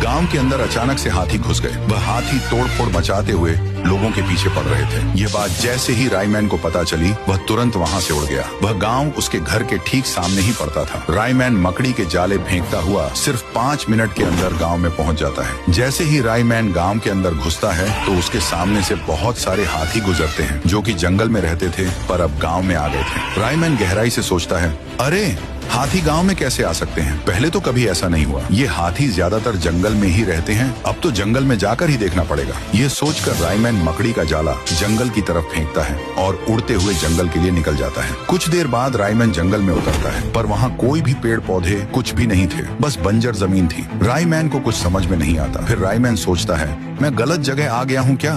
गांव के अंदर अचानक से हाथी घुस गए। वह हाथी तोड़फोड़ मचाते हुए लोगों के पीछे पड़ रहे थे। यह बात जैसे ही रायमैन को पता चली, वह तुरंत वहां से उड़ गया। वह गांव उसके घर के ठीक सामने ही पड़ता था। रायमैन मकड़ी के जाले फेंकता हुआ सिर्फ 5 मिनट के अंदर गांव में पहुंच जाता है। जैसे ही रायमैन गांव के अंदर घुसता है तो उसके सामने से बहुत सारे हाथी गुजरते हैं, जो कि जंगल में रहते थे पर अब गांव में आ गए थे। रायमैन गहराई से सोचता है, अरे हाथी गांव में कैसे आ सकते हैं? पहले तो कभी ऐसा नहीं हुआ। ये हाथी ज्यादातर जंगल में ही रहते हैं, अब तो जंगल में जाकर ही देखना पड़ेगा। ये सोचकर रायमैन मकड़ी का जाला जंगल की तरफ फेंकता है और उड़ते हुए जंगल के लिए निकल जाता है। कुछ देर बाद रायमैन जंगल में उतरता है, पर वहाँ कोई भी पेड़ पौधे कुछ भी नहीं थे, बस बंजर जमीन थी। रायमैन को कुछ समझ में नहीं आता। फिर रायमैन सोचता है, मैं गलत जगह आ गया हूँ क्या?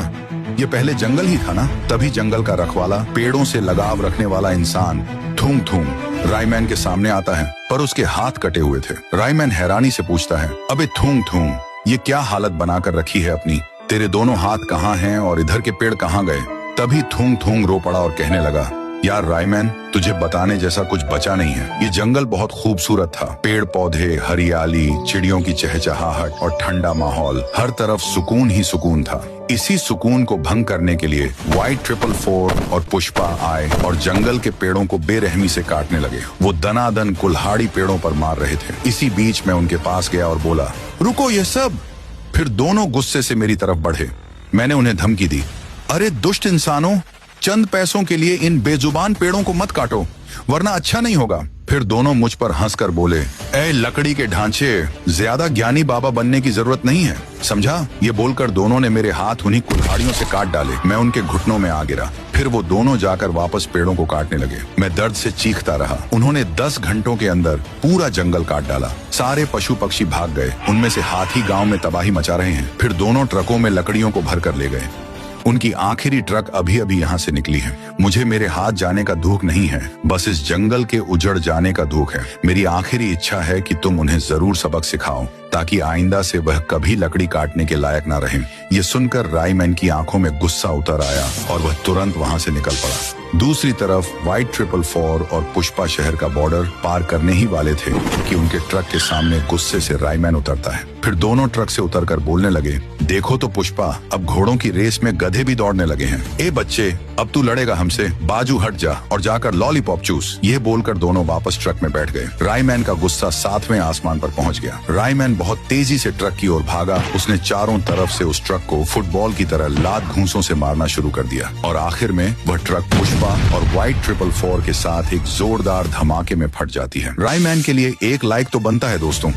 ये पहले जंगल ही था ना? तभी जंगल का रखवाला, पेड़ों से लगाव रखने वाला इंसान थूंग थूंग रायमैन के सामने आता है, पर उसके हाथ कटे हुए थे। रायमैन हैरानी से पूछता है, अबे थूंग थूंग, ये क्या हालत बनाकर रखी है अपनी? तेरे दोनों हाथ कहाँ हैं और इधर के पेड़ कहाँ गए? तभी थूंग थूंग रो पड़ा और कहने लगा, यार रायमैन, तुझे बताने जैसा कुछ बचा नहीं है। ये जंगल बहुत खूबसूरत था, पेड़ पौधे, हरियाली, चिड़ियों की चहचहाहट और ठंडा माहौल, हर तरफ सुकून ही सुकून था। इसी सुकून को भंग करने के लिए व्हाइट 444 और पुष्पा आए और जंगल के पेड़ों को बेरहमी से काटने लगे। वो दनादन कुल्हाड़ी पेड़ों पर मार रहे थे। इसी बीच मैं उनके पास गया और बोला, रुको ये सब। फिर दोनों गुस्से से मेरी तरफ बढ़े। मैंने उन्हें धमकी दी, अरे दुष्ट इंसानों, चंद पैसों के लिए इन बेजुबान पेड़ों को मत काटो, वरना अच्छा नहीं होगा। फिर दोनों मुझ पर हंसकर बोले, ए लकड़ी के ढांचे, ज्यादा ज्ञानी बाबा बनने की जरूरत नहीं है, समझा? ये बोलकर दोनों ने मेरे हाथ उन्हीं कुल्हाड़ियों से काट डाले। मैं उनके घुटनों में आ गिरा। फिर वो दोनों जाकर वापस पेड़ों को काटने लगे। मैं दर्द से चीखता रहा। उन्होंने 10 घंटों के अंदर पूरा जंगल काट डाला। सारे पशु पक्षी भाग गए। उनमें से हाथी गांव में तबाही मचा रहे हैं। फिर दोनों ट्रकों में लकड़ियों को भर कर ले गए। उनकी आखिरी ट्रक अभी अभी यहाँ से निकली है। मुझे मेरे हाथ जाने का दुख नहीं है, बस इस जंगल के उजड़ जाने का दुख है। मेरी आखिरी इच्छा है कि तुम उन्हें जरूर सबक सिखाओ, ताकि आइंदा से वह कभी लकड़ी काटने के लायक ना रहें। ये सुनकर रायमैन की आंखों में गुस्सा उतर आया और वह तुरंत वहां से निकल पड़ा। दूसरी तरफ व्हाइट 444 और पुष्पा शहर का बॉर्डर पार करने ही वाले थे कि उनके ट्रक के सामने गुस्से से रायमैन उतरता है। फिर दोनों ट्रक से उतरकर बोलने लगे, देखो तो पुष्पा, अब घोड़ों की रेस में गधे भी दौड़ने लगे हैं। ए बच्चे, अब तू लड़ेगा हमसे, बाजू हट जा और जाकर लॉलीपॉप चूस। ये बोलकर दोनों वापस ट्रक में बैठ गए। रायमैन का गुस्सा 7वें आसमान पर पहुंच गया। रायमैन बहुत तेजी से ट्रक की ओर भागा। उसने चारों तरफ से उस ट्रक को फुटबॉल की तरह लात घूंसों से मारना शुरू कर दिया और आखिर में वह ट्रक पुष्पा और व्हाइट 444 के साथ एक जोरदार धमाके में फट जाती है। रायमैन के लिए 1 लाइक तो बनता है दोस्तों।